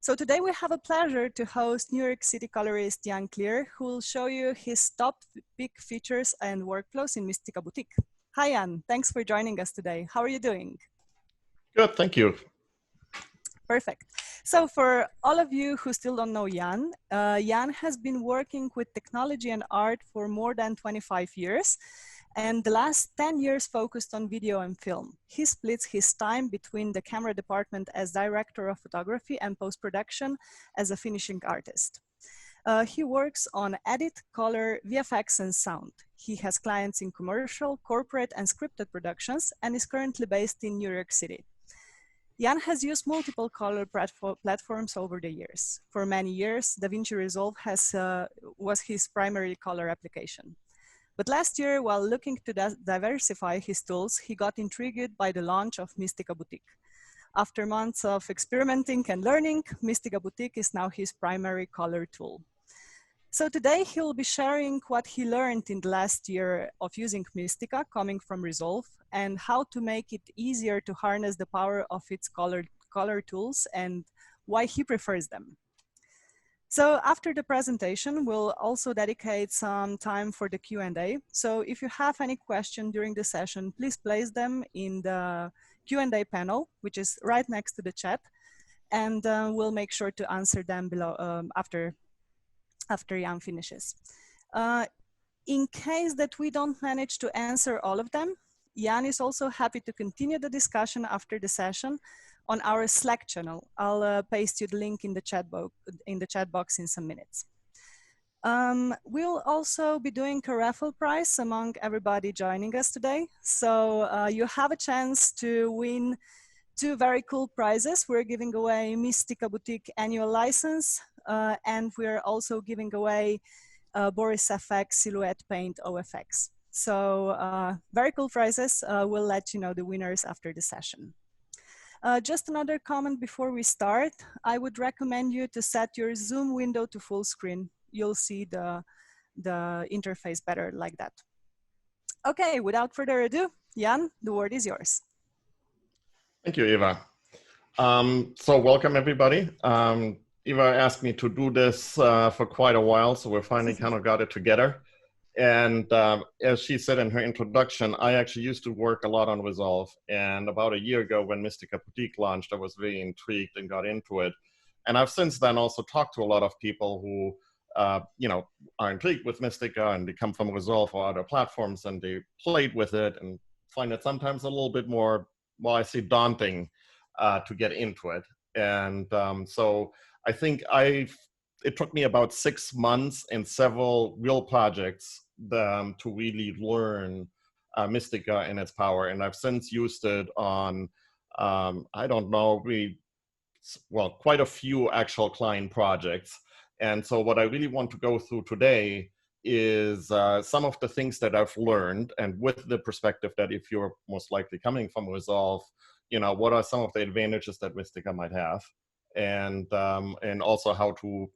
So today we have a pleasure to host New York City colorist Jan Klier, who will show you his top big features and workflows in Mistika Boutique. Hi Jan, thanks for joining us today. How are you doing? Good, thank you. Perfect. So for all of you who still don't know Jan, Jan has been working with technology and art for more than 25 years. And the last 10 years focused on video and film. He splits his time between the camera department as director of photography and post-production as a finishing artist. He works on edit, color, VFX, and sound. He has clients in commercial, corporate, and scripted productions, and is currently based in New York City. Jan has used multiple color platforms over the years. For many years, DaVinci Resolve was his primary color application. But last year, while looking to diversify his tools, he got intrigued by the launch of Mistika Boutique. After months of experimenting and learning, Mistika Boutique is now his primary color tool. So today he'll be sharing what he learned in the last year of using Mistika coming from Resolve and how to make it easier to harness the power of its color tools and why he prefers them. So after the presentation, we'll also dedicate some time for the Q&A. So if you have any question during the session, please place them in the Q&A panel, which is right next to the chat. And we'll make sure to answer them below after Jan finishes. In case that we don't manage to answer all of them, Jan is also happy to continue the discussion after the session on our Slack channel. I'll paste you the link in the chat box in some minutes. We'll also be doing a raffle prize among everybody joining us today. So you have a chance to win two very cool prizes. We're giving away Mistika Boutique annual license, and we're also giving away Boris FX Silhouette Paint OFX. So very cool prizes. We'll let you know the winners after the session. Just another comment before we start. I would recommend you to set your Zoom window to full screen. You'll see the interface better like that. Okay, without further ado, Jan, the word is yours. Thank you, Eva. So welcome, everybody. Eva asked me to do this for quite a while, so we finally kind of got it together. And as she said in her introduction, I actually used to work a lot on Resolve. And about a year ago when Mistika Boutique launched, I was very intrigued and got into it. And I've since then also talked to a lot of people who are intrigued with Mistika and they come from Resolve or other platforms and they played with it and find it sometimes a little bit more, well, I say daunting to get into it. And so I think it took me about 6 months and several real projects to really learn Mistika and its power. And I've since used it on, I don't know, quite a few actual client projects. And so what I really want to go through today is some of the things that I've learned, and with the perspective that if you're most likely coming from Resolve, what are some of the advantages that Mistika might have, and also how to,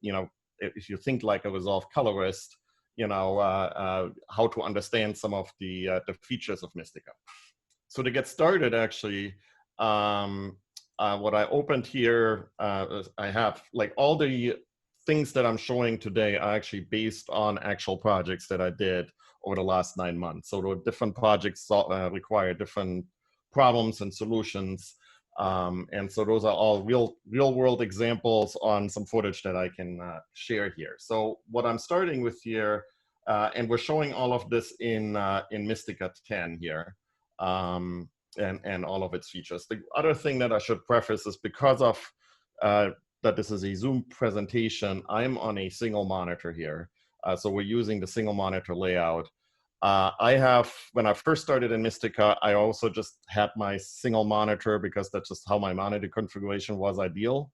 if you think like a Resolve colorist, how to understand some of the features of Mistika. So to get started, actually, what I opened here, I have like all the things that I'm showing today are actually based on actual projects that I did over the last 9 months. So the different projects require different problems and solutions. And so those are all real world examples on some footage that I can share here. So what I'm starting with here, and we're showing all of this in Mistika 10 here, and all of its features. The other thing that I should preface is because of that this is a Zoom presentation, I'm on a single monitor here. So we're using the single monitor layout. When I first started in Mistika, I also just had my single monitor because that's just how my monitor configuration was ideal.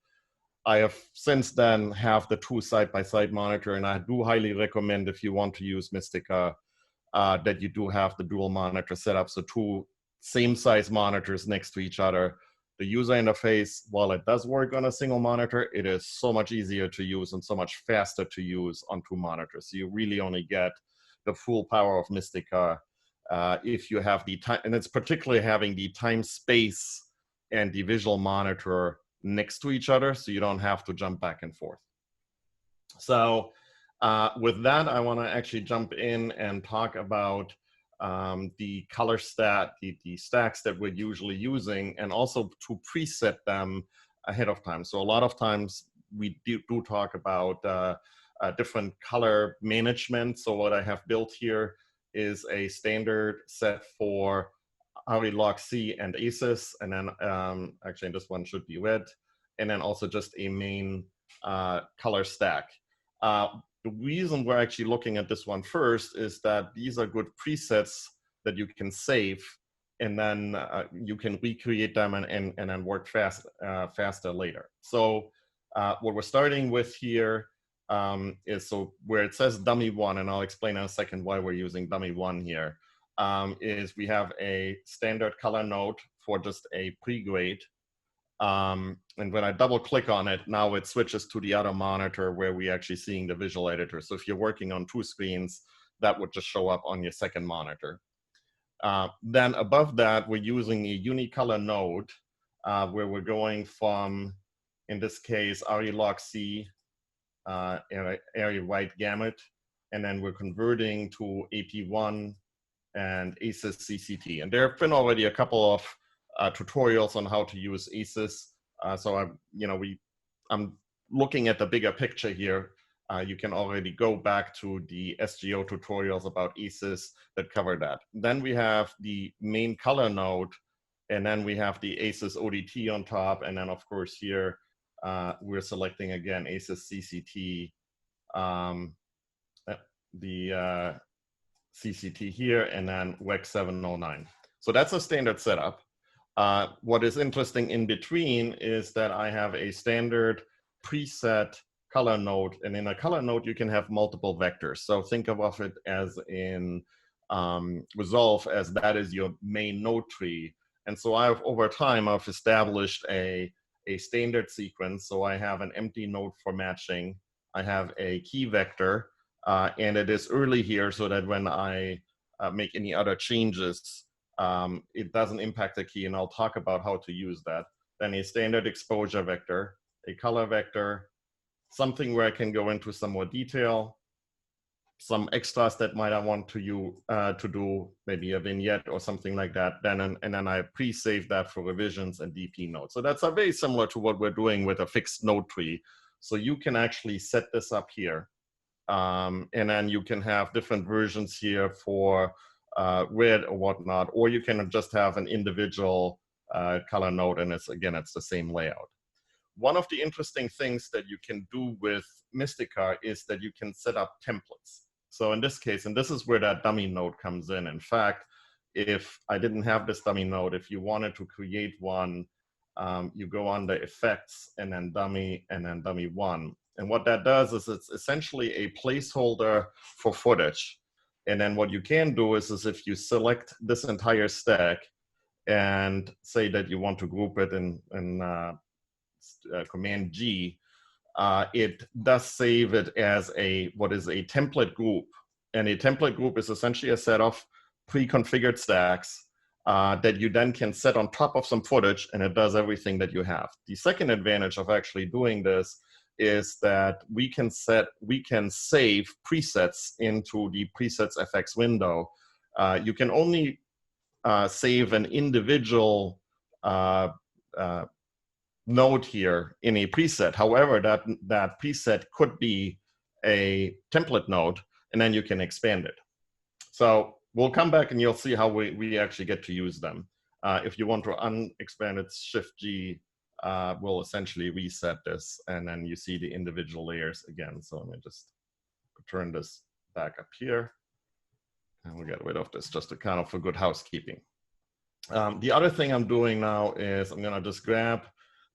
I have since then have the two side-by-side monitor, and I do highly recommend if you want to use Mistika that you do have the dual monitor setup. So two same size monitors next to each other. The user interface, while it does work on a single monitor, it is so much easier to use and so much faster to use on two monitors. So you really only get the full power of Mistika if you have the time, and it's particularly having the time, space, and the visual monitor next to each other, so you don't have to jump back and forth. So with that, I want to actually jump in and talk about the color the stacks that we're usually using, and also to preset them ahead of time. So a lot of times we do talk about different color management. So what I have built here is a standard set for Arilog C and ACES, and then actually this one should be red, and then also just a main color stack. The reason we're actually looking at this one first is that these are good presets that you can save, and then you can recreate them and then work faster later. So what we're starting with here is, so where it says dummy one, and I'll explain in a second why we're using dummy one here, is we have a standard color node for just a pre-grade. And when I double click on it, now it switches to the other monitor where we're actually seeing the visual editor. So if you're working on 2 screens, that would just show up on your second monitor. Then above that, we're using a unicolor node where we're going from, in this case, Arilog C, area white gamut, and then we're converting to AP1 and ACES CCT. And there have been already a couple of tutorials on how to use ACES. So I'm looking at the bigger picture here. You can already go back to the SGO tutorials about ACES that cover that. Then we have the main color node, and then we have the ACES ODT on top. And then of course here, we're selecting again ACES CCT, the CCT here, and then WEC 709. So that's a standard setup. What is interesting in between is that I have a standard preset color node, and in a color node you can have multiple vectors. So think of it as in Resolve, as that is your main node tree. And so over time I've established a standard sequence. So I have an empty node for matching. I have a key vector, and it is early here so that when I make any other changes, it doesn't impact the key, and I'll talk about how to use that. Then a standard exposure vector, a color vector, something where I can go into some more detail, some extras that might I want to do, maybe a vignette or something like that. And then I pre-save that for revisions and DP nodes. So that's very similar to what we're doing with a fixed node tree. So you can actually set this up here. And then you can have different versions here for red or whatnot, or you can just have an individual color node, and it's the same layout. One of the interesting things that you can do with Mistika is that you can set up templates. So in this case, and this is where that dummy node comes in. In fact, if I didn't have this dummy node, if you wanted to create one, you go under Effects and then Dummy One. And what that does is it's essentially a placeholder for footage. And then what you can do is if you select this entire stack and say that you want to group it in Command G, it does save it as what is a template group. And a template group is essentially a set of pre-configured stacks that you then can set on top of some footage, and it does everything that you have. The second advantage of actually doing this is that we can save presets into the presets FX window. You can only save an individual node here in a preset. However, that preset could be a template node, and then you can expand it. So we'll come back and you'll see how we actually get to use them. If you want to unexpand it, Shift-G will essentially reset this, and then you see the individual layers again. So let me just turn this back up here, and we'll get rid of this just to kind of for good housekeeping. The other thing I'm doing now is I'm gonna just grab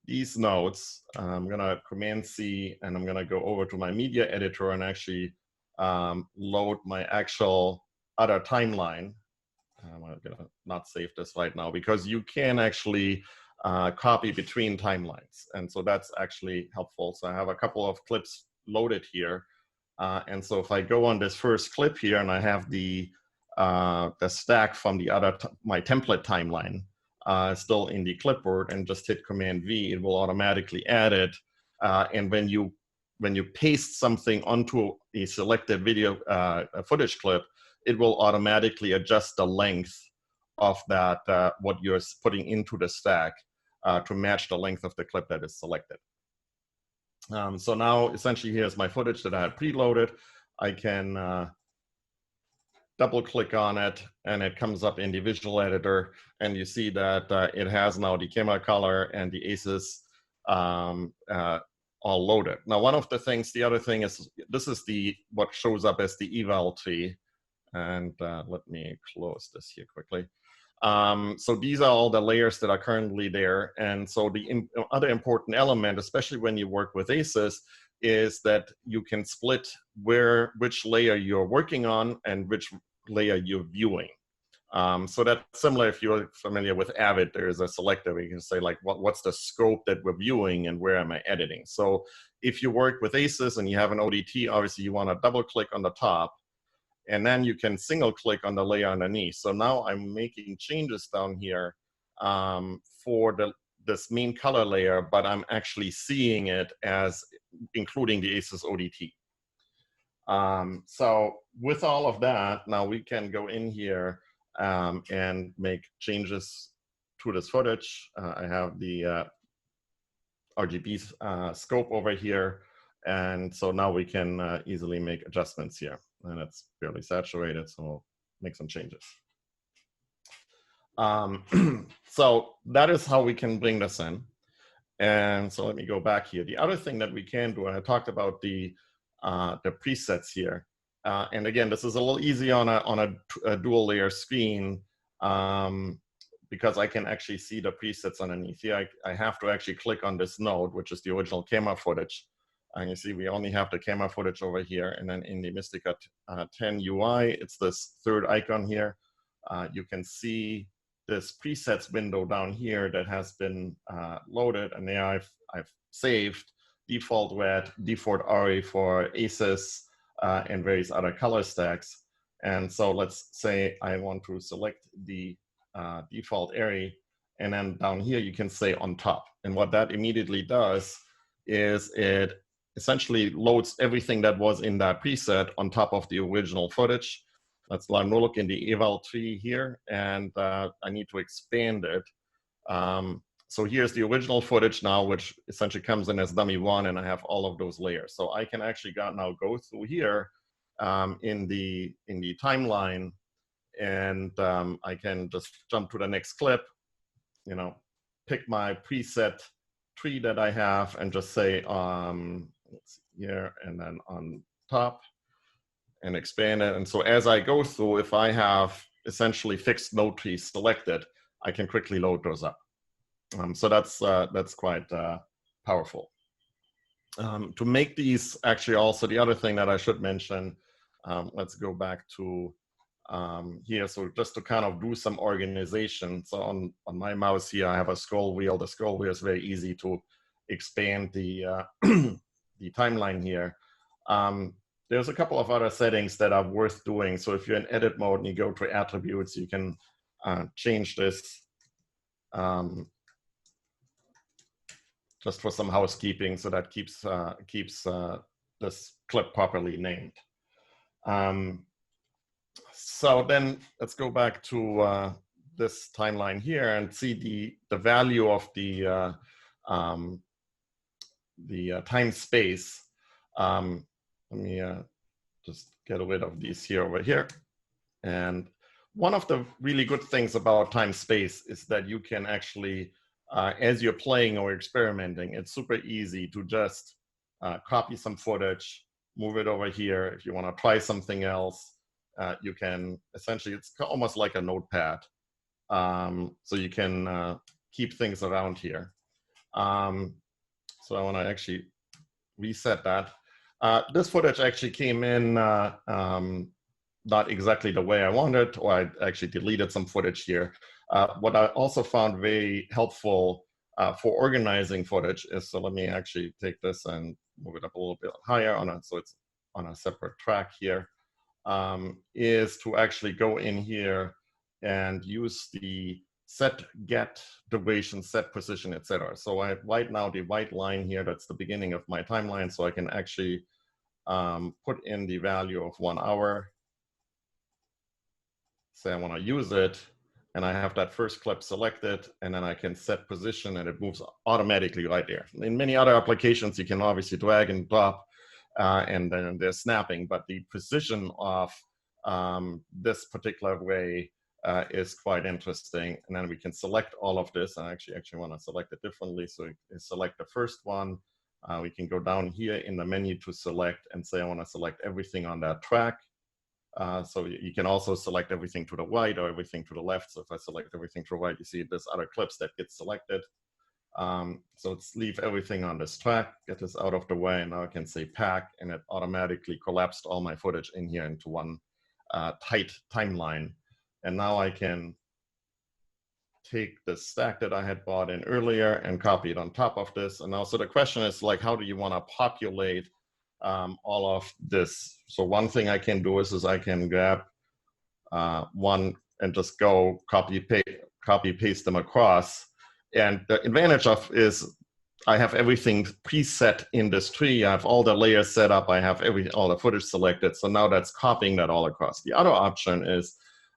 these nodes. I'm gonna Command C, and I'm gonna go over to my media editor and actually load my actual other timeline. I'm gonna not save this right now because you can actually copy between timelines. And so that's actually helpful. So I have a couple of clips loaded here. And so if I go on this first clip here and I have the stack from my template timeline, still in the clipboard and just hit Command V, it will automatically add it. And when you paste something onto a selected video footage clip, it will automatically adjust the length of that, what you're putting into the stack to match the length of the clip that is selected. So now essentially here's my footage that I had preloaded. I can double click on it and it comes up in the visual editor, and you see that it has now the camera color and the aces all loaded. Now one of the things, the other thing is, this is what shows up as the eval tree. And let me close this here quickly. So these are all the layers that are currently there. And so the other important element, especially when you work with aces, is that you can split which layer you're working on and which layer you're viewing. So that's similar if you're familiar with Avid. There's a selector where you can say, like, what's the scope that we're viewing and where am I editing? So if you work with aces and you have an ODT, obviously you want to double click on the top, and then you can single click on the layer underneath. So now I'm making changes down here for this main color layer, but I'm actually seeing it as including the aces ODT. So with all of that, now we can go in here and make changes to this footage. I have the RGB scope over here. And so now we can easily make adjustments here. And it's fairly saturated, so we'll make some changes. So that is how we can bring this in. And so let me go back here. The other thing that we can do, and I talked about the presets here. And again, this is a little easy on a dual layer screen because I can actually see the presets underneath here. I have to actually click on this node, which is the original camera footage. And you see we only have the camera footage over here. And then in the Mistika 10 UI, it's this third icon here. You can see this presets window down here that has been loaded. And there I've saved default red, default RA for aces, and various other color stacks. And so let's say I want to select the default area. And then down here, you can say on top. And what that immediately does is it essentially loads everything that was in that preset on top of the original footage. Let's look in the eval tree here, and I need to expand it. So here's the original footage now, which essentially comes in as dummy one, and I have all of those layers. So I can actually now go through here in the timeline, and I can just jump to the next clip, pick my preset tree that I have and just say, let's see here, and then on top, and expand it. And so as I go through, if I have essentially fixed node trees selected, I can quickly load those up. So that's quite powerful. To make these, actually also the other thing that I should mention, let's go back to here. So just to kind of do some organization. So on my mouse here, I have a scroll wheel. The scroll wheel is very easy to expand the, the timeline here. There's a couple of other settings that are worth doing. So if you're in edit mode and you go to attributes, you can change this just for some housekeeping, so that keeps this clip properly named. So then let's go back to this timeline here and see the value of the time space. Let me just get rid of these here over here. And one of the really good things about time space is that you can actually, as you're playing or experimenting, it's super easy to just copy some footage, move it over here. If you want to try something else, you can essentially, it's almost like a notepad. So you can keep things around here. So I want to actually reset that. This footage actually came in not exactly the way I wanted, or I actually deleted some footage here. What I also found very helpful for organizing footage is, so let me actually take this and move it up a little bit higher so it's on a separate track here, is to actually go in here and use the set get duration, set position, etc. So I right now the white line here, that's the beginning of my timeline, so I can actually put in the value of 1 hour. Say I want to use it, and I have that first clip selected, and then I can set position, and it moves automatically right there. In many other applications, you can obviously drag and drop, and then there's snapping, but the precision of this particular way is quite interesting. And then we can select all of this. I actually want to select it differently. So we select the first one. We can go down here in the menu to select and say I want to select everything on that track. So you can also select everything to the right or everything to the left. So if I select everything to the right, you see there's other clips that get selected. So let's leave everything on this track, get this out of the way, and now I can say pack, and it automatically collapsed all my footage in here into one tight timeline. And now I can take the stack that I had brought in earlier and copy it on top of this. And also the question is like, how do you want to populate all of this? So one thing I can do is I can grab one and just go copy paste them across. And the advantage of is I have everything preset in this tree. I have all the layers set up. I have all the footage selected. So now that's copying that all across. The other option is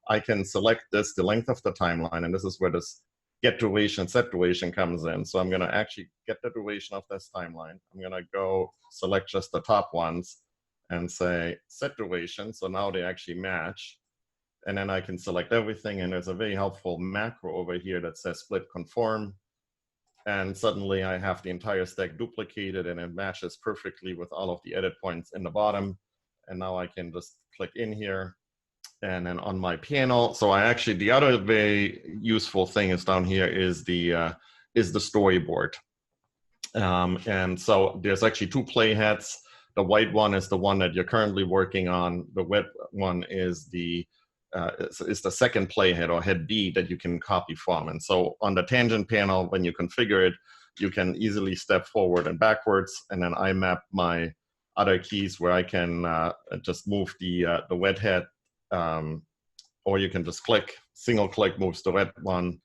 I can select this, the length of the timeline, and this is where this get duration, set duration comes in. So I'm gonna actually get the duration of this timeline. I'm gonna go select just the top ones and say set duration. So now they actually match. And then I can select everything, and there's a very helpful macro over here that says split conform. And suddenly I have the entire stack duplicated, and it matches perfectly with all of the edit points in the bottom. And now I can just click in here, and then on my panel. So I actually, the other very useful thing is down here is the storyboard. And so there's actually two playheads. The white one is the one that you're currently working on. The red one is the second playhead or head B that you can copy from. And so on the tangent panel, when you configure it, you can easily step forward and backwards. And then I map my other keys where I can just move the wet head, or you can just click, single click moves the red one,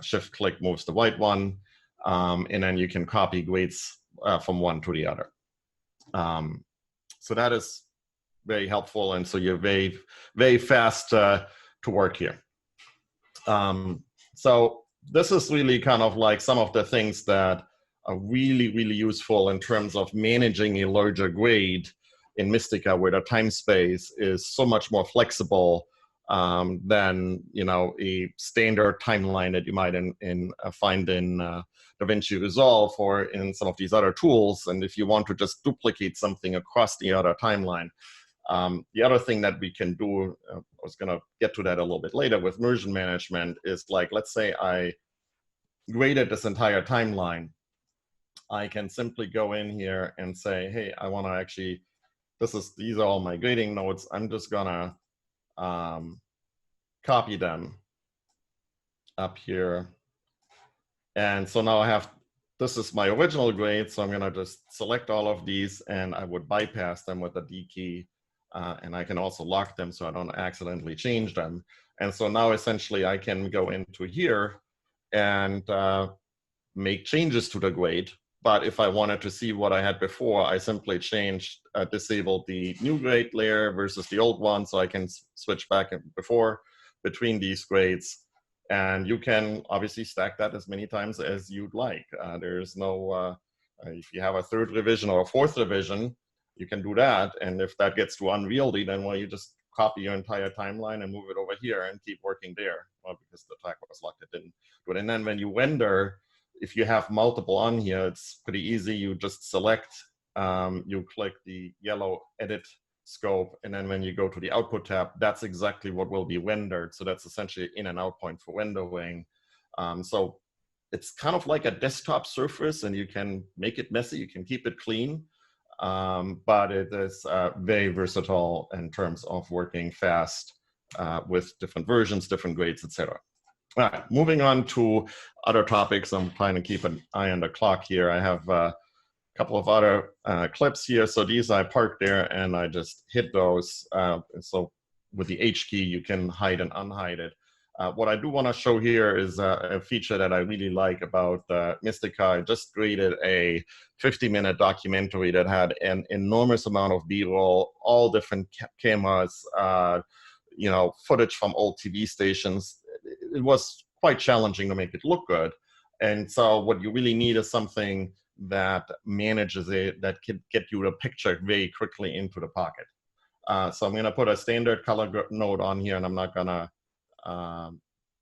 shift click moves the white one, and then you can copy grades from one to the other. So that is very helpful, and so you're very, very fast to work here. So this is really kind of like some of the things that are really, really useful in terms of managing a larger grade in Mistika, where the time space is so much more flexible than a standard timeline that you might find in DaVinci Resolve or in some of these other tools. And if you want to just duplicate something across the other timeline, the other thing that we can do, I was going to get to that a little bit later with version management, is like, let's say I graded this entire timeline. I can simply go in here and say, hey, I want to actually, these are all my grading notes. I'm just going to copy them up here. And so now I have, this is my original grade. So I'm going to just select all of these, and I would bypass them with the D key. And I can also lock them so I don't accidentally change them. And so now essentially I can go into here and make changes to the grade. But if I wanted to see what I had before, I simply disabled the new grade layer versus the old one, so I can switch back and between these grades. And you can obviously stack that as many times as you'd like. There's no, if you have a third revision or a fourth revision, you can do that. And if that gets too unwieldy, then you just copy your entire timeline and move it over here and keep working there. Well, because the track was locked, it didn't do it. And then when you render, if you have multiple on here, it's pretty easy. You just select, you click the yellow edit scope, and then when you go to the output tab, that's exactly what will be rendered. So that's essentially in and out point for windowing. So it's kind of like a desktop surface, and you can make it messy, you can keep it clean, but it is very versatile in terms of working fast with different versions, different grades, etc. All right, moving on to other topics. I'm trying to keep an eye on the clock here. I have a couple of other clips here. So these I parked there and I just hit those. So with the H key, you can hide and unhide it. What I do want to show here is a feature that I really like about Mistika. I just created a 50-minute documentary that had an enormous amount of B-roll, all different cameras, you know, footage from old TV stations. It was quite challenging to make it look good. And so what you really need is something that manages it, that can get you the picture very quickly into the pocket. So I'm going to put a standard color node on here, and I'm not going to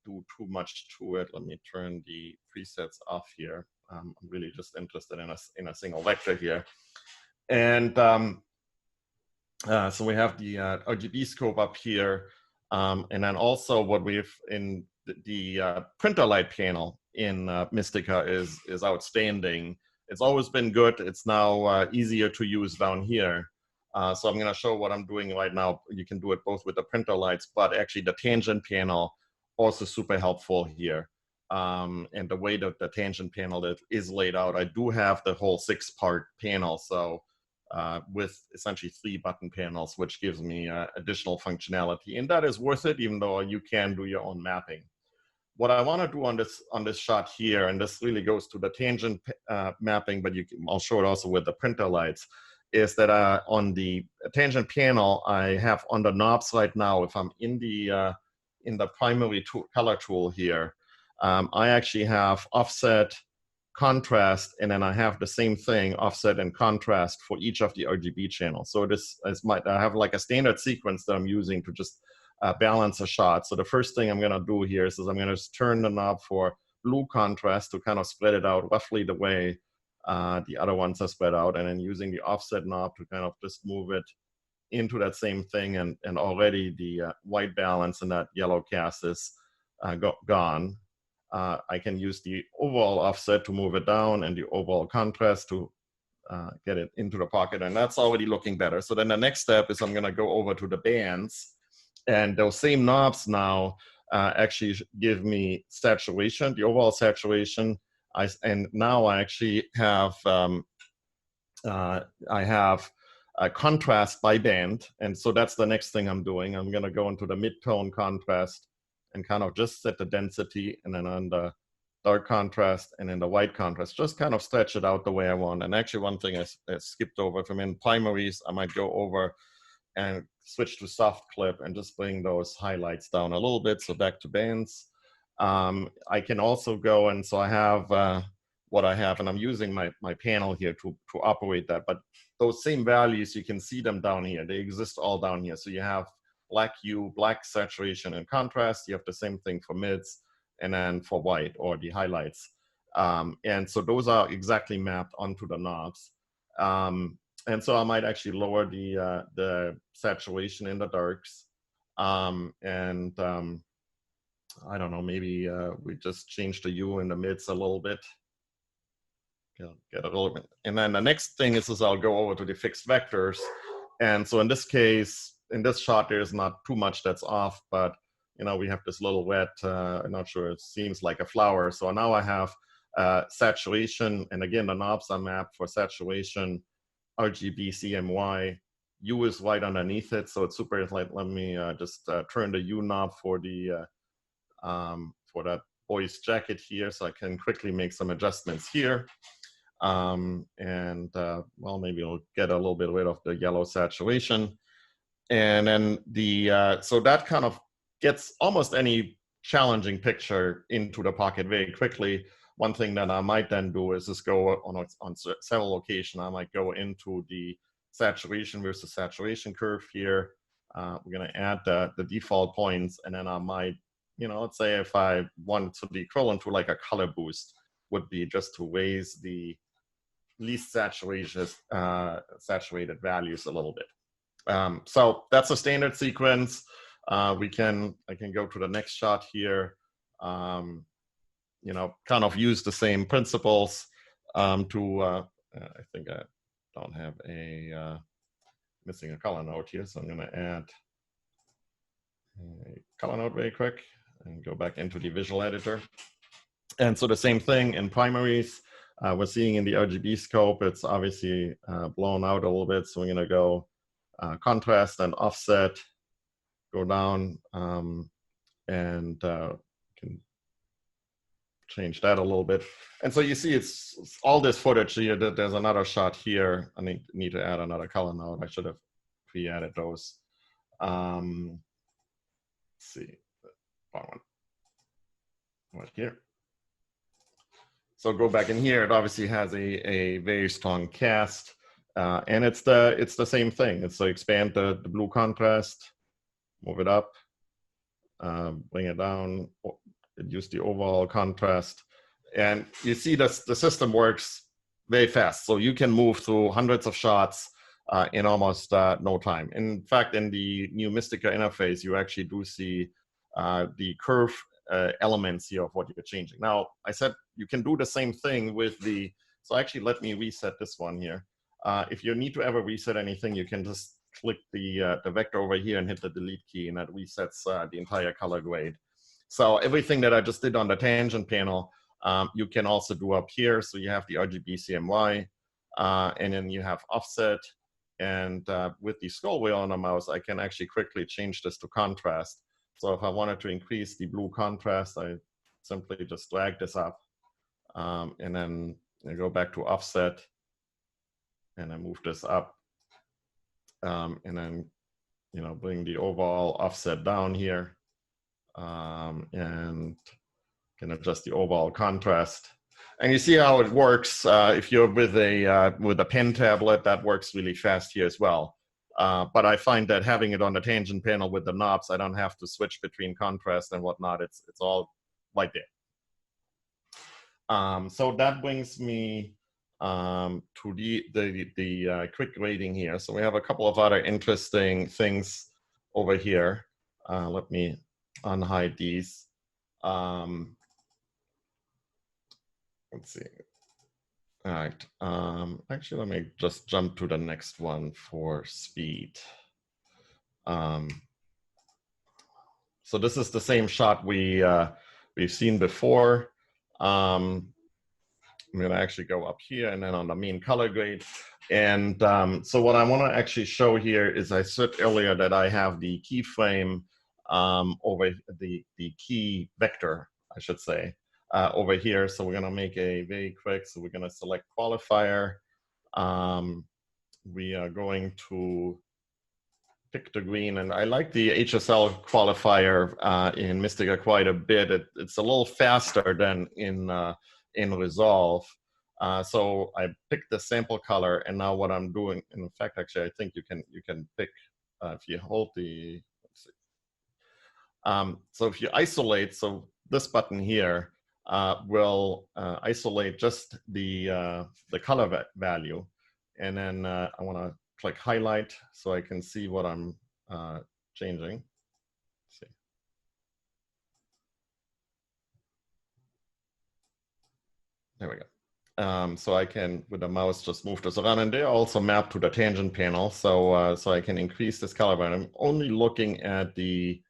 do too much to it. Let me turn the presets off here. I'm really just interested in a single vector here. And so we have the RGB scope up here. And then also what we've in the printer light panel in Mistika is outstanding. It's always been good. It's now easier to use down here. So I'm going to show what I'm doing right now. You can do it both with the printer lights, but actually the tangent panel also super helpful here. And the way that the tangent panel is laid out, I do have the whole 6-part panel. So with essentially 3 button panels, which gives me additional functionality. And that is worth it, even though you can do your own mapping. What I want to do on this shot here, and this really goes to the tangent mapping, but I'll show it also with the printer lights, is that on the tangent panel, I have on the knobs right now, if I'm in the primary color tool here, I actually have offset, contrast, and then I have the same thing, offset and contrast for each of the RGB channels. So I have like a standard sequence that I'm using to just balance a shot. So the first thing I'm going to do here is I'm going to just turn the knob for blue contrast to kind of spread it out roughly the way the other ones are spread out, and then using the offset knob to kind of just move it into that same thing, and already the white balance and that yellow cast is gone. I can use the overall offset to move it down and the overall contrast to get it into the pocket, and that's already looking better. So then the next step is I'm going to go over to the bands, and those same knobs now actually give me saturation, the overall saturation. And now I actually have a contrast by band, and so that's the next thing I'm doing. I'm going to go into the mid-tone contrast and kind of just set the density, and then on the dark contrast and then the white contrast, just kind of stretch it out the way I want. And actually one thing I skipped over, if I'm in primaries, I might go over and switch to soft clip and just bring those highlights down a little bit. So back to bands. I can also go, and so I have what I have, and I'm using my panel here to operate that. But those same values, you can see them down here. They exist all down here. So you have black hue, black saturation and contrast. You have the same thing for mids, and then for white or the highlights. And so those are exactly mapped onto the knobs. And so I might actually lower the saturation in the darks. I don't know, maybe we just change the hue in the mids a little bit. Get a little bit. And then the next thing is I'll go over to the fixed vectors. And so in this case, in this shot, there's not too much that's off, but you know, we have this little wet, I'm not sure, it seems like a flower. So now I have saturation, and again, the knobs are mapped for saturation, RGB, CMY. U is right underneath it, so it's super light. Let me just turn the U knob for that boy's jacket here, so I can quickly make some adjustments here. Well, maybe we'll get a little bit rid of the yellow saturation. And then so that kind of gets almost any challenging picture into the pocket very quickly. One thing that I might then do is just go on several locations. I might go into the saturation versus saturation curve here. We're going to add the default points, and then I might, you know, let's say if I want to be equivalent to like a color boost, would be just to raise the least saturated values a little bit. So that's a standard sequence. I can go to the next shot here. You know, kind of use the same principles I think I don't have missing a color node here, so I'm going to add a color node very quick and go back into the visual editor. And so the same thing in primaries. We're seeing in the RGB scope, it's obviously blown out a little bit, so we're going to go contrast and offset, go down and can change that a little bit. And so you see it's all this footage here. There's another shot here. I need to add another color node. I should have pre-added those. Let's see, wrong one. Right here. So go back in here. It obviously has a very strong cast, and it's the same thing. It's to expand the blue contrast, move it up, bring it down, reduce the overall contrast, and you see the system works very fast. So you can move through hundreds of shots in almost no time. In fact, in the new Mistika interface, you actually do see the curve elements here of what you're changing. Now, I said you can do the same thing with the, so actually let me reset this one here. If you need to ever reset anything, you can just click the vector over here and hit the delete key, and that resets the entire color grade. So everything that I just did on the tangent panel, you can also do up here. So you have the RGB CMY, and then you have offset. And with the scroll wheel on the mouse, I can actually quickly change this to contrast. So if I wanted to increase the blue contrast, I simply just drag this up, and then I go back to offset, and I move this up, and then bring the overall offset down here, and can adjust the overall contrast. And you see how it works. If you're with a pen tablet, that works really fast here as well. But I find that having it on the tangent panel with the knobs, I don't have to switch between contrast and whatnot. It's all right there. So that brings me to the quick grading here. So we have a couple of other interesting things over here. Let me unhide these. Let's see. All right. Actually, let me just jump to the next one for speed. So this is the same shot we've seen before. I'm going to actually go up here and then on the main color grade. And so what I want to actually show here is I said earlier that I have the keyframe over the key vector, I should say, over here. So we're going to make a very quick, so we're going to select qualifier. We are going to pick the green, and I like the HSL qualifier in Mistika quite a bit. It's a little faster than in Resolve. So I picked the sample color, and now what I'm doing, in fact, actually, I think you can pick if you hold the. Let's see. So if you isolate, so this button here will isolate just the color value, and then I want to click highlight so I can see what I'm changing. Let's see. There we go. So I can, with the mouse, just move this around, and they're also mapped to the tangent panel. So so I can increase this color, but I'm only looking at the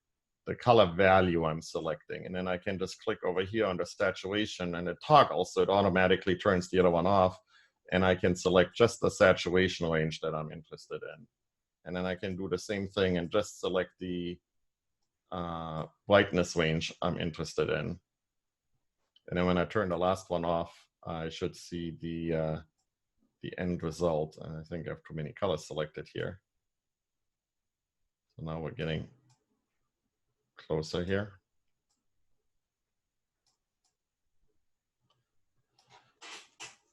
color value I'm selecting, and then I can just click over here on the saturation, and it toggles, so it automatically turns the other one off, and I can select just the saturation range that I'm interested in, and then I can do the same thing and just select the brightness range I'm interested in. And then when I turn the last one off, I should see the end result. And I think I have too many colors selected here. So now we're getting closer here.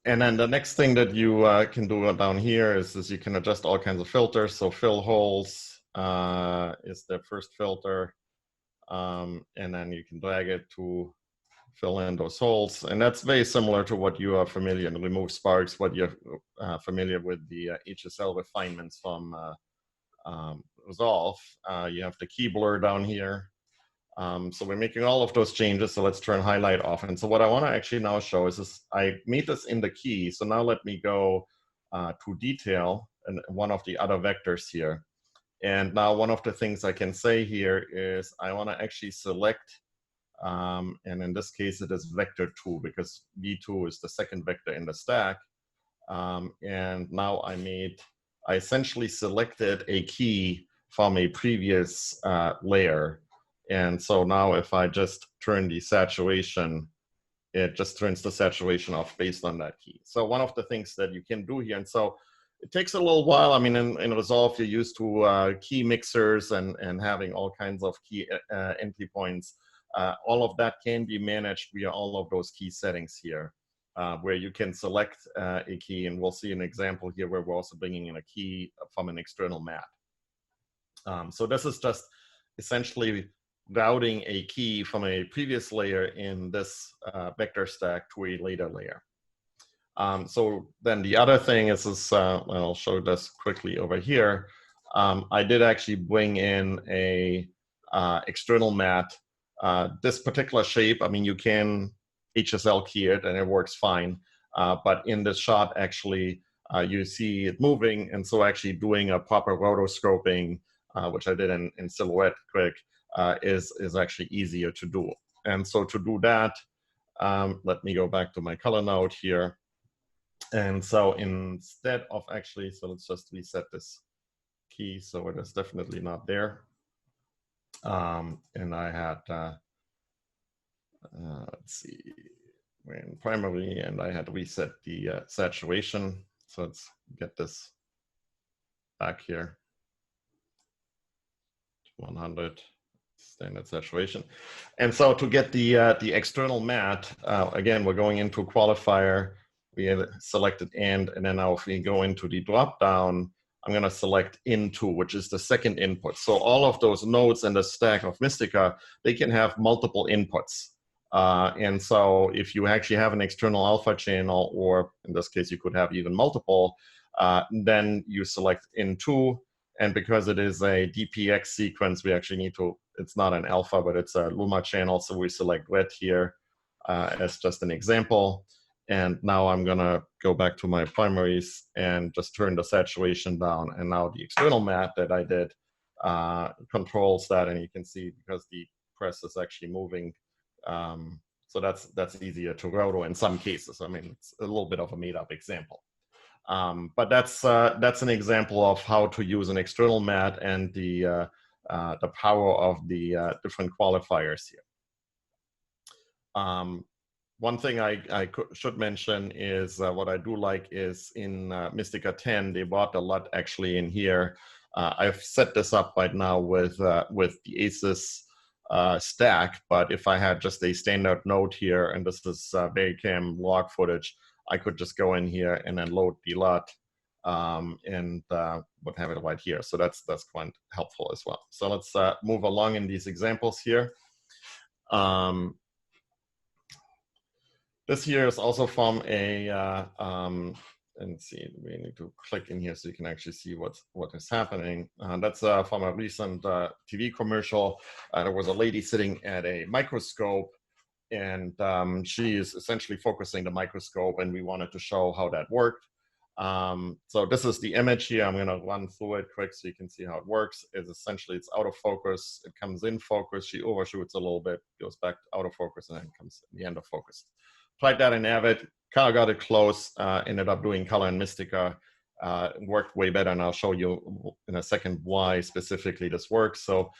And then the next thing that you can do down here is you can adjust all kinds of filters. So fill holes is the first filter. And then you can drag it to fill in those holes. And that's very similar to what you are familiar with, remove sparks, what you're familiar with the HSL refinements from Resolve. You have the key blur down here. So we're making all of those changes. So let's turn highlight off. And so what I want to actually now show is this, I made this in the key. So now let me go to detail and one of the other vectors here. And now one of the things I can say here is I want to actually select, and in this case it is vector 2 because V2 is the second vector in the stack. And now I essentially selected a key from a previous layer. And so now if I just turn the saturation, it just turns the saturation off based on that key. So one of the things that you can do here, and so it takes a little while. I mean, in Resolve, you're used to key mixers and having all kinds of key entry points. All of that can be managed via all of those key settings here, where you can select a key, and we'll see an example here where we're also bringing in a key from an external mat. So this is just essentially routing a key from a previous layer in this vector stack to a later layer. So then the other thing is I'll show this quickly over here. I did actually bring in a external mat. This particular shape, I mean, you can HSL key it and it works fine. But in this shot, actually, you see it moving. And so actually doing a proper rotoscoping, which I did in Silhouette quick, is actually easier to do. And so to do that, let me go back to my color node here. And so instead of actually, so let's just reset this key so it is definitely not there. And I had, let's see, we're in primary, and I had to reset the saturation. So let's get this back here. 100 standard saturation. And so to get the external mat, again, we're going into qualifier. We have selected and then now if we go into the drop down, I'm going to select into, which is the second input. So all of those nodes in the stack of Mistika, they can have multiple inputs. And so if you actually have an external alpha channel, or in this case, you could have even multiple, then you select into. And because it is a DPX sequence, we actually need to, it's not an alpha, but it's a Luma channel. So we select red here as just an example. And now I'm gonna go back to my primaries and just turn the saturation down. And now the external mat that I did controls that. And you can see because the press is actually moving. So that's easier to roto in some cases. I mean, it's a little bit of a made up example. But that's an example of how to use an external mat and the power of the different qualifiers here. One thing I should mention is what I do like is in Mistika 10, they brought a lot actually in here. I've set this up right now with the ACES stack, but if I had just a standard node here, and this is Baycam log footage, I could just go in here and then load the LUT and would have it right here. So that's quite helpful as well. So let's move along in these examples here. This here is also from a, and see, we need to click in here so you can actually see what is happening. That's from a recent TV commercial. There was a lady sitting at a microscope, and she is essentially focusing the microscope, and we wanted to show how that worked. So this is the image here. I'm gonna run through it quick so you can see how it works. Essentially, it's out of focus. It comes in focus. She overshoots a little bit, goes back out of focus, and then comes in the end of focus. Tried that in Avid, kind of got it close, ended up doing color in Mistika. Worked way better, and I'll show you in a second why specifically this works. So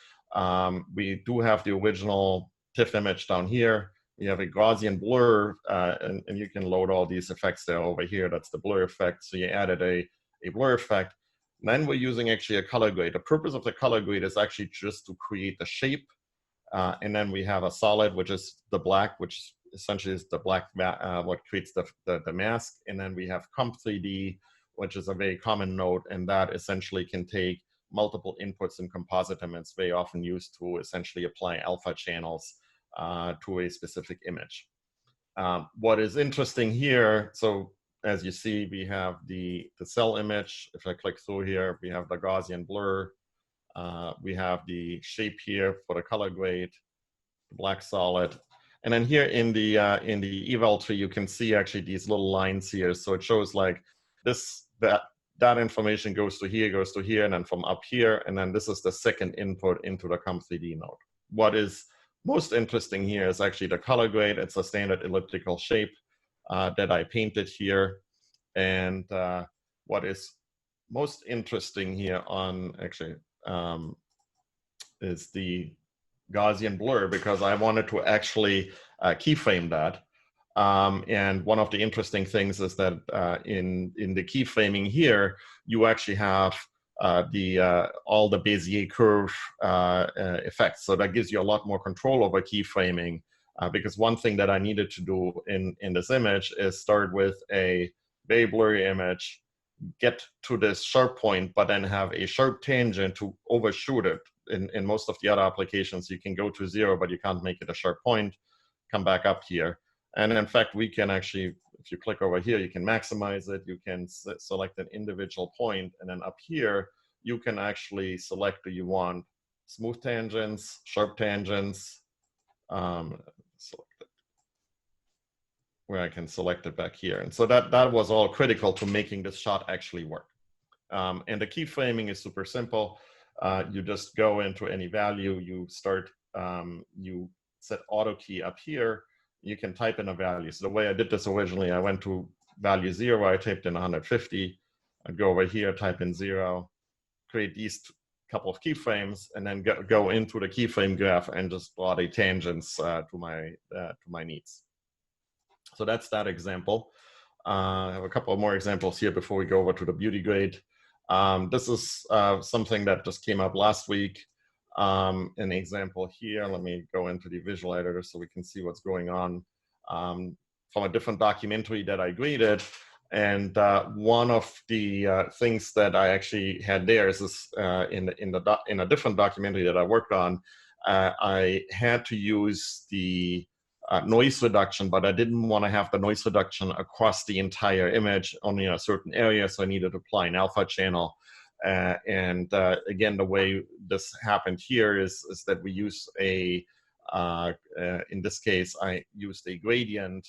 we do have the original TIFF image down here. We have a Gaussian blur, and you can load all these effects there over here. That's the blur effect. So you added a blur effect. And then we're using actually a color grade. The purpose of the color grade is actually just to create the shape. And then we have a solid, which is the black, which essentially is the black, what creates the mask. And then we have Comp3D, which is a very common node, and that essentially can take multiple inputs and composite them. It's very often used to essentially apply alpha channels to a specific image. What is interesting here, so as you see, we have the cell image. If I click through here, we have the Gaussian blur. We have the shape here for the color grade, the black solid. And then here in the eval tree, you can see actually these little lines here. So it shows like that information goes to here, and then from up here, and then this is the second input into the Comp3D node. What is most interesting here is actually the color grade. It's a standard elliptical shape that I painted here. And what is most interesting here on actually is Gaussian blur because I wanted to actually keyframe that. And one of the interesting things is that in the keyframing here, you actually have all the Bezier curve effects. So that gives you a lot more control over keyframing, because one thing that I needed to do in this image is start with a very blurry image, get to this sharp point, but then have a sharp tangent to overshoot it. In most of the other applications, you can go to 0, but you can't make it a sharp point, come back up here. And in fact, we can actually, if you click over here, you can maximize it. You can select an individual point, and then up here, you can actually select, do you want smooth tangents, sharp tangents, select it, where I can select it back here. And so that was all critical to making this shot actually work. And the keyframing is super simple. You just go into any value, you start, you set auto key up here. You can type in a value. So the way I did this originally, I went to value 0, I typed in 150. I'd go over here, type in 0, create these couple of keyframes, and then go into the keyframe graph and just draw the tangents to my needs. So that's that example. I have a couple of more examples here before we go over to the beauty grade. This is something that just came up last week. An example here, let me go into the visual editor so we can see what's going on from a different documentary that I graded. And one of the things that I actually had there is this, in a different documentary that I worked on, I had to use the noise reduction, but I didn't want to have the noise reduction across the entire image, only in a certain area, so I needed to apply an alpha channel. Again, the way this happened here is that we use a, in this case, I used a gradient.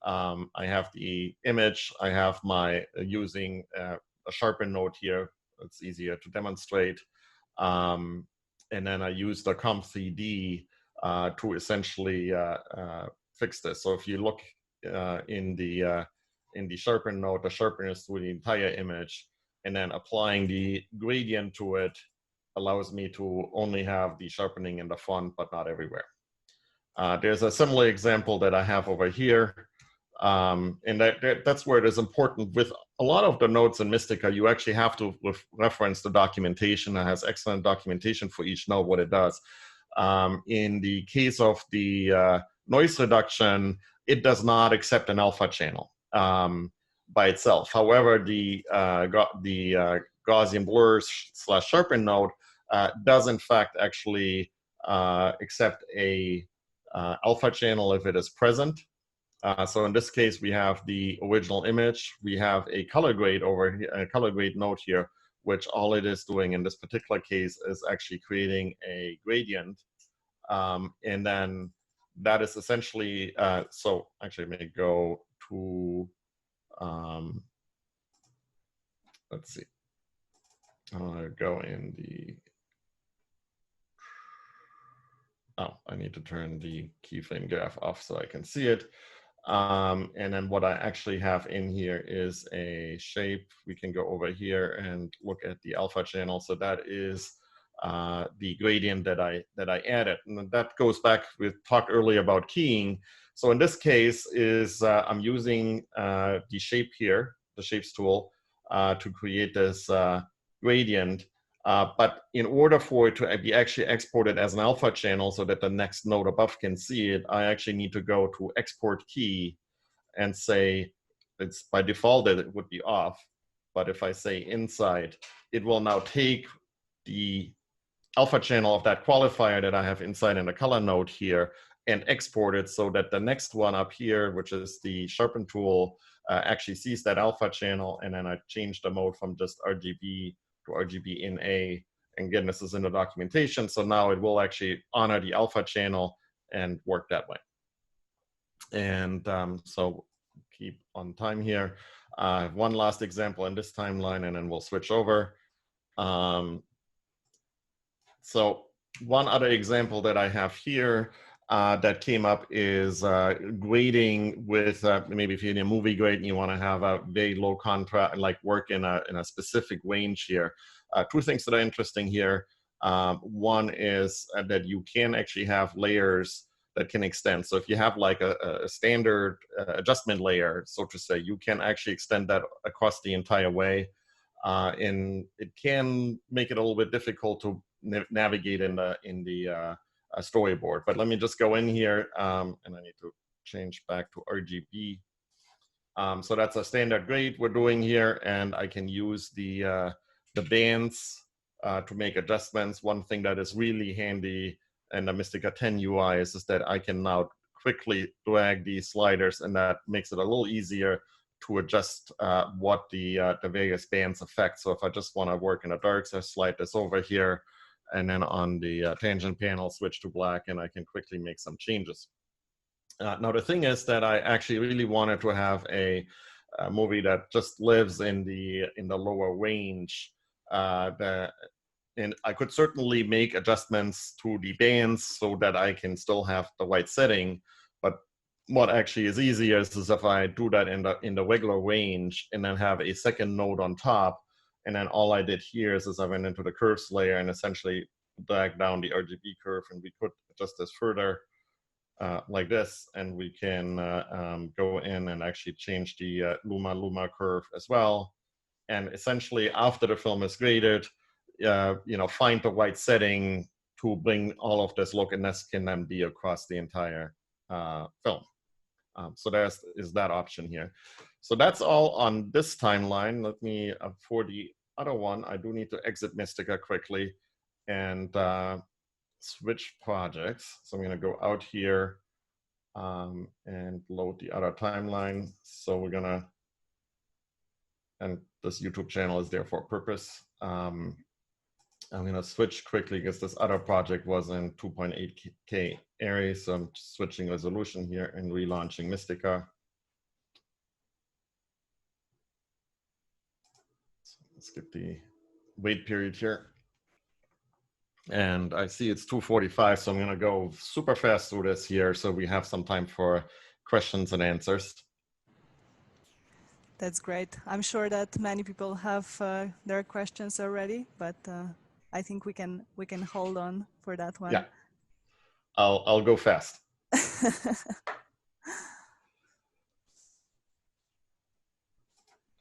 I have the image, I have my using a sharpen node here. It's easier to demonstrate. And then I used the comp3D to essentially fix this. So if you look in the sharpen node, the sharpen is through the entire image, and then applying the gradient to it allows me to only have the sharpening in the front, but not everywhere. There's a similar example that I have over here. And that's where it is important. With a lot of the nodes in Mistika, you actually have to reference the documentation. It has excellent documentation for each node, what it does. In the case of the noise reduction, it does not accept an alpha channel by itself. However, the Gaussian blur / sharpen node does in fact actually accept a alpha channel if it is present. So in this case, we have the original image. We have a color grade over here, a color grade node here, which all it is doing in this particular case is actually creating a gradient. And then that is essentially, so actually let me go to, let's see, I'll go in the, oh, I need to turn the keyframe graph off so I can see it. And then what I actually have in here is a shape. We can go over here and look at the alpha channel. So that is the gradient that I added. And that goes back, we talked earlier about keying. So in this case is I'm using the shape here, the shapes tool, to create this gradient. But in order for it to be actually exported as an alpha channel so that the next node above can see it, I actually need to go to export key and say, it's by default that it would be off. But if I say inside, it will now take the alpha channel of that qualifier that I have inside in the color node here and export it so that the next one up here, which is the sharpen tool, actually sees that alpha channel. And then I change the mode from just RGB to RGB in A. And again, this is in the documentation. So now it will actually honor the alpha channel and work that way. And so keep on time here. One last example in this timeline, and then we'll switch over. So one other example that I have here that came up is grading with maybe if you're in a movie grade and you want to have a very low contrast, like work in a specific range here. Two things that are interesting here. One is that you can actually have layers that can extend. So if you have like a standard adjustment layer, so to say, you can actually extend that across the entire way. And it can make it a little bit difficult to navigate in the storyboard. But let me just go in here, and I need to change back to RGB. So that's a standard grid we're doing here, and I can use the bands to make adjustments. One thing that is really handy in the Mistika 10 UI is that I can now quickly drag these sliders, and that makes it a little easier to adjust what the various bands affect. So if I just want to work in the darks, I slide this over here, and then on the tangent panel, switch to black, and I can quickly make some changes. Now the thing is that I actually really wanted to have a movie that just lives in the lower range. And I could certainly make adjustments to the bands so that I can still have the right setting. But what actually is easier is if I do that in the regular range and then have a second node on top. And then all I did here is I went into the curves layer and essentially dragged down the RGB curve, and we could adjust this further like this. And we can go in and actually change the Luma curve as well. And essentially after the film is graded, find the right setting to bring all of this look, and this can then be across the entire film. So is that option here. So that's all on this timeline. Let me, for the other one, I do need to exit Mistika quickly and switch projects. So I'm going to go out here and load the other timeline. So we're going to, and this YouTube channel is there for a purpose. I'm going to switch quickly because this other project was in 2.8K area. So I'm switching resolution here and relaunching Mistika. So let's get the wait period here. And I see it's 2:45, so I'm going to go super fast through this here so we have some time for questions and answers. That's great. I'm sure that many people have their questions already, but I think we can hold on for that one. Yeah, I'll go fast.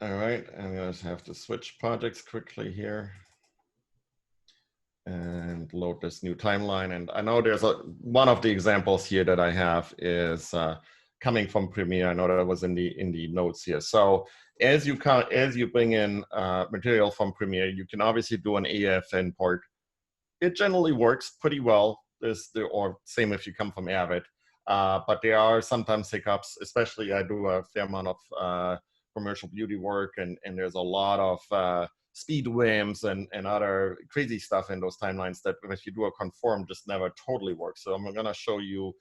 All right, I'm going to have to switch projects quickly here and load this new timeline. And I know there's one of the examples here that I have is coming from Premiere. I know that was in the notes here. So as you bring in material from Premiere, you can obviously do an AF import. It generally works pretty well. Or same if you come from Avid, but there are sometimes hiccups. Especially I do a fair amount of commercial beauty work, and there's a lot of speed whims and other crazy stuff in those timelines that if you do a conform just never totally works. So I'm going to show you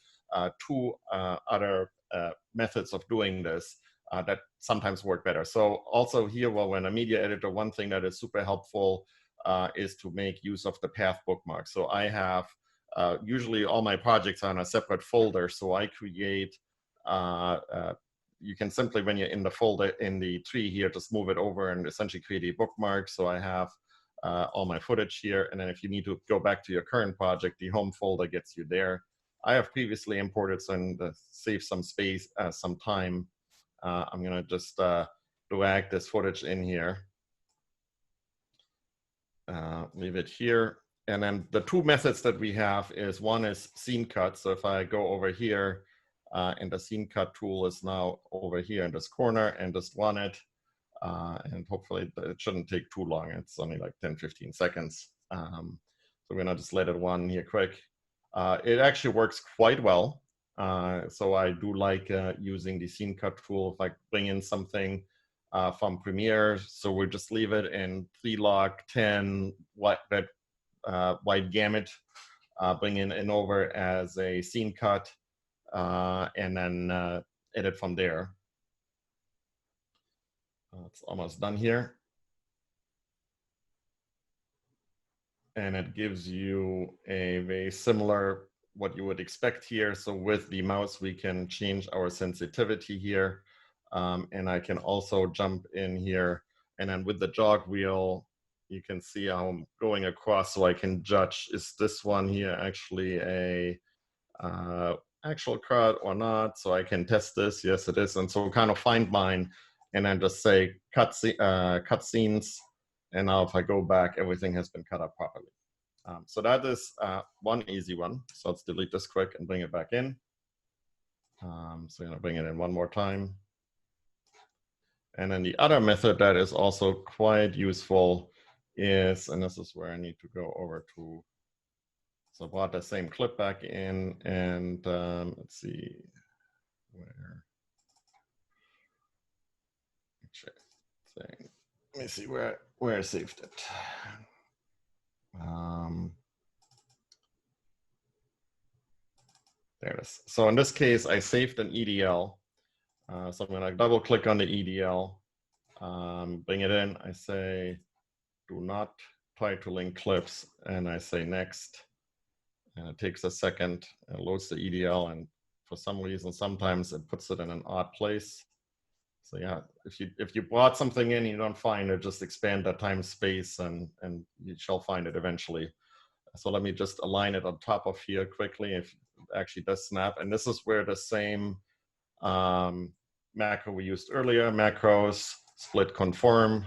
two other methods of doing this that sometimes work better. So also here, while we're in a media editor, one thing that is super helpful is to make use of the path bookmark. So I have usually all my projects are in a separate folder. So I create you can simply, when you're in the folder in the tree here, just move it over and essentially create a bookmark. So I have all my footage here. And then if you need to go back to your current project, the home folder gets you there. I have previously imported, so to save some space, some time, I'm going to just drag this footage in here. Leave it here. And then the two methods that we have is one is scene cut. So if I go over here, and the scene cut tool is now over here in this corner, and just run it. And hopefully it shouldn't take too long. It's only like 10-15 seconds. So we're gonna just let it run here quick. It actually works quite well. So I do like using the scene cut tool if I bring in something from Premiere. So we just leave it in 3-log 10 wide gamut, bring in and over as a scene cut. And then edit from there. It's almost done here. And it gives you a very similar, what you would expect here. So with the mouse, we can change our sensitivity here. And I can also jump in here. And then with the jog wheel, you can see how I'm going across, so I can judge, is this one here actually a actual cut or not? So I can test this. Yes, it is. And so kind of find mine and then just say cut scenes. And now if I go back, everything has been cut up properly. So that is one easy one. So let's delete this quick and bring it back in. So I'm going to bring it in one more time. And then the other method that is also quite useful is, and this is where I need to go over to, so I brought the same clip back in, and let's see where, let me see where I saved it. There it is. So in this case, I saved an EDL. So I'm going to double click on the EDL, bring it in. I say, do not try to link clips. And I say next. And it takes a second. It loads the EDL. And for some reason, sometimes it puts it in an odd place. So yeah, if you brought something in and you don't find it, just expand that time space and you shall find it eventually. So let me just align it on top of here quickly if it actually does snap. And this is where the same macro we used earlier, macros, split conform.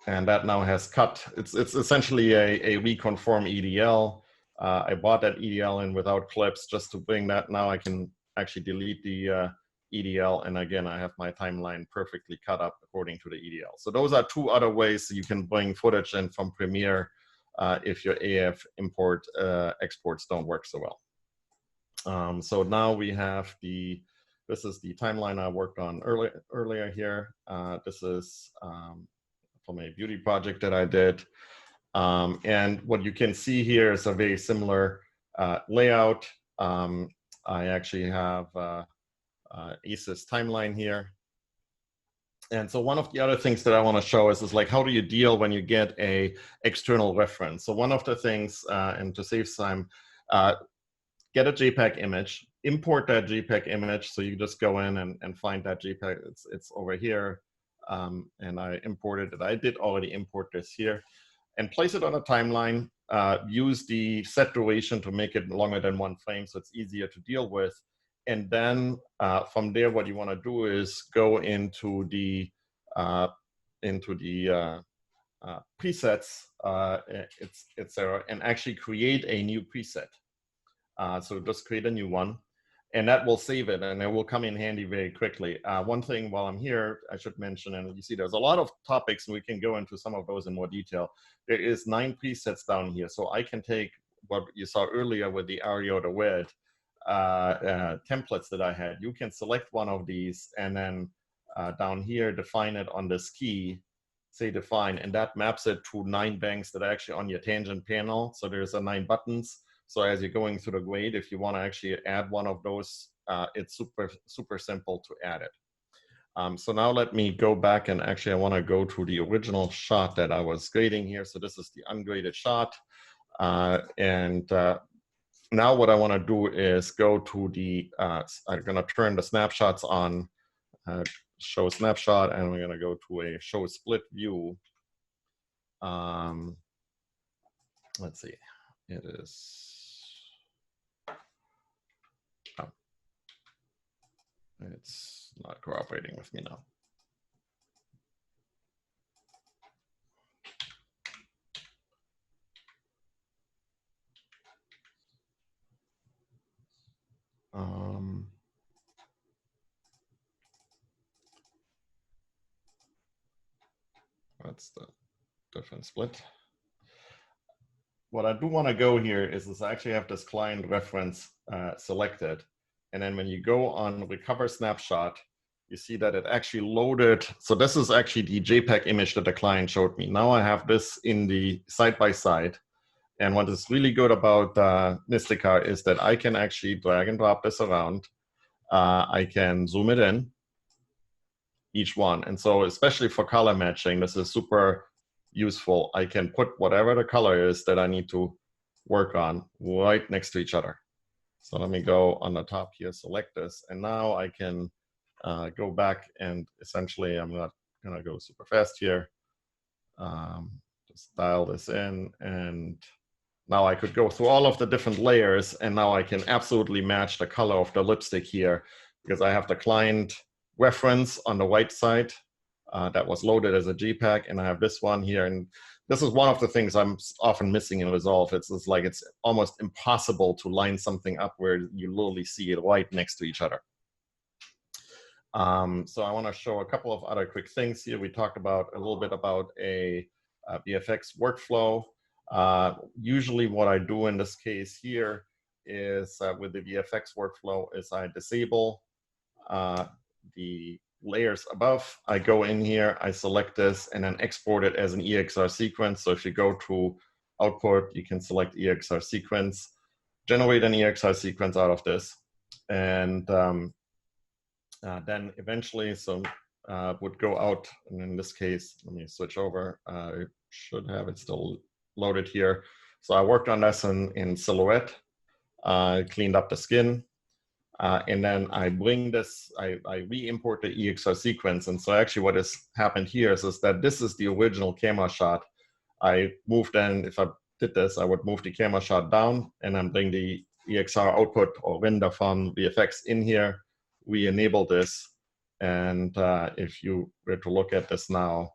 And that now has cut. It's essentially a reconform EDL. I bought that EDL in without clips just to bring that. Now I can actually delete the EDL. And again, I have my timeline perfectly cut up according to the EDL. So those are two other ways you can bring footage in from Premiere if your AF import exports don't work so well. So now we have this is the timeline I worked on earlier here. This is from a beauty project that I did. And what you can see here is a very similar layout. I actually have ACES timeline here. And so one of the other things that I want to show is like, how do you deal when you get a external reference? So one of the things, and to save time, get a JPEG image, import that JPEG image. So you just go in and find that JPEG, it's over here. And I imported it. I did already import this here and place it on a timeline, use the set duration to make it longer than 1 frame so it's easier to deal with. And then from there, what you want to do is go into the presets, and actually create a new preset. So just create a new one, and that will save it, and it will come in handy very quickly. One thing while I'm here, I should mention, and you see there's a lot of topics, and we can go into some of those in more detail. There is 9 presets down here, so I can take what you saw earlier with the Ario to Wed templates that I had. You can select one of these, and then down here, define it on this key, say define, and that maps it to 9 banks that are actually on your tangent panel. So there's 9 buttons. So as you're going through the grade, if you want to actually add one of those, it's super simple to add it. So now let me go back, and actually I want to go to the original shot that I was grading here. So this is the ungraded shot. Now what I want to do is go to the, I'm going to turn the snapshots on, show snapshot, and we're going to go to a show split view. Let's see, it is, oh, it's not cooperating with me now. That's the different split. What I do want to go here is I actually have this client reference selected. And then when you go on recover snapshot, you see that it actually loaded. So this is actually the JPEG image that the client showed me. Now I have this in the side-by-side. And what is really good about Mistika is that I can actually drag and drop this around. I can zoom it in, each one. And so especially for color matching, this is super useful. I can put whatever the color is that I need to work on right next to each other. So let me go on the top here, select this, and now I can go back, and essentially I'm not gonna go super fast here. Just dial this in, and now I could go through all of the different layers, and now I can absolutely match the color of the lipstick here, because I have the client reference on the white side that was loaded as a JPEG, and I have this one here. And this is one of the things I'm often missing in Resolve. It's like it's almost impossible to line something up where you literally see it right next to each other. So I want to show a couple of other quick things here. We talked about a little bit about a VFX workflow. Usually what I do in this case here is with the VFX workflow is I disable the layers above. I go in here, I select this, and then export it as an EXR sequence. So if you go to output, you can select EXR sequence, generate an EXR sequence out of this. And then eventually, would go out, and in this case, let me switch over. I should have it still loaded here. So I worked on this in Silhouette, cleaned up the skin, and then I bring this, I re-import the EXR sequence. And so actually what has happened here is that this is the original camera shot. I moved in, if I did this, I would move the camera shot down and then bring the EXR output or render from VFX in here. We enable this, and if you were to look at this now,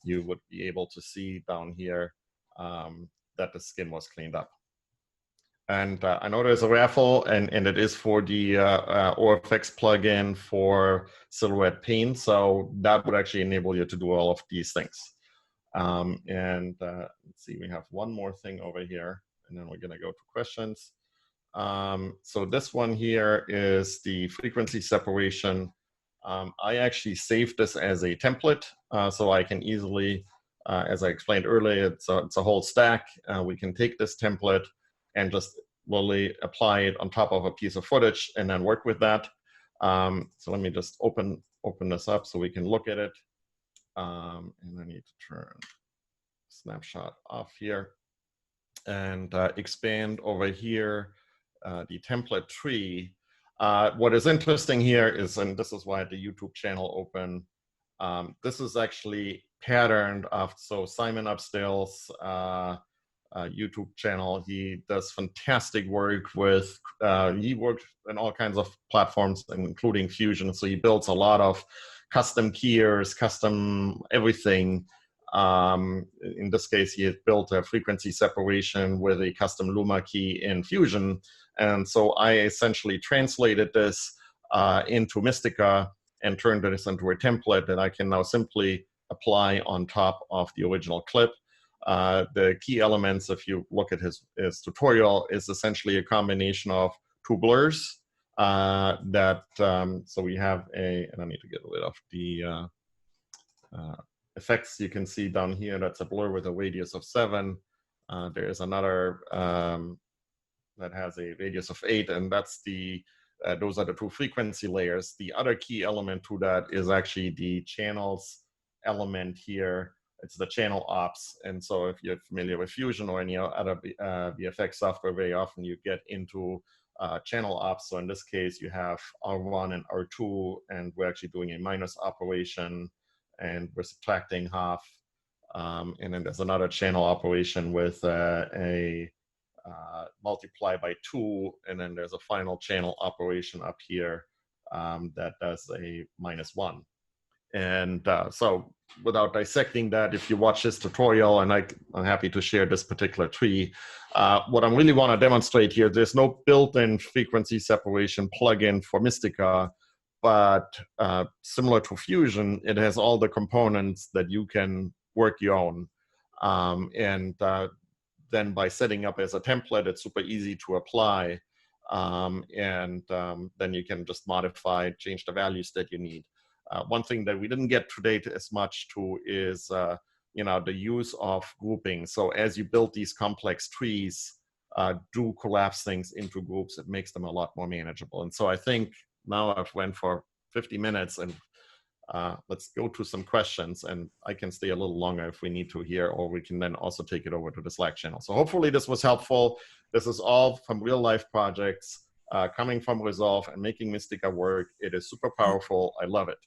you would be able to see down here that the skin was cleaned up. And I know there's a raffle, and it is for the OFX plugin for Silhouette Paint, so that would actually enable you to do all of these things. Let's see, we have one more thing over here, and then we're gonna go to questions. So this one here is the frequency separation. I actually saved this as a template, so I can easily, as I explained earlier, it's a whole stack. We can take this template and just literally apply it on top of a piece of footage and then work with that. So let me just open this up so we can look at it. And I need to turn snapshot off here and expand over here the template tree. What is interesting here is, and this is why I had the YouTube channel open, this is actually patterned off, so Simon Upstill's YouTube channel. He does fantastic work with, he works in all kinds of platforms, including Fusion. So he builds a lot of custom keyers, custom everything. In this case, he had built a frequency separation with a custom Luma key in Fusion. And so I essentially translated this into Mistika and turned this into a template that I can now simply apply on top of the original clip. The key elements, if you look at his tutorial, is essentially a combination of two blurs so we have and I need to get rid of the effects. You can see down here, that's a blur with a radius of 7. There is another that has a radius of 8, and that's those are the two frequency layers. The other key element to that is actually the channels element here. It's the channel ops. And so if you're familiar with Fusion or any other VFX software, very often you get into channel ops. So in this case, you have R1 and R2, and we're actually doing a minus operation, and we're subtracting half. And then there's another channel operation with a multiply by 2, and then there's a final channel operation up here that does a -1. And so without dissecting that, if you watch this tutorial, and I'm happy to share this particular tree, what I really want to demonstrate here, there's no built-in frequency separation plugin for Mistika, but similar to Fusion, it has all the components that you can work your own. Then by setting up as a template, it's super easy to apply. Then you can just modify, change the values that you need. One thing that we didn't get today as much to is the use of grouping. So as you build these complex trees, do collapse things into groups. It makes them a lot more manageable. And so I think now I've went for 50 minutes, and let's go to some questions, and I can stay a little longer if we need to here, or we can then also take it over to the Slack channel. So hopefully this was helpful. This is all from real life projects coming from Resolve and making Mistika work. It is super powerful. I love it.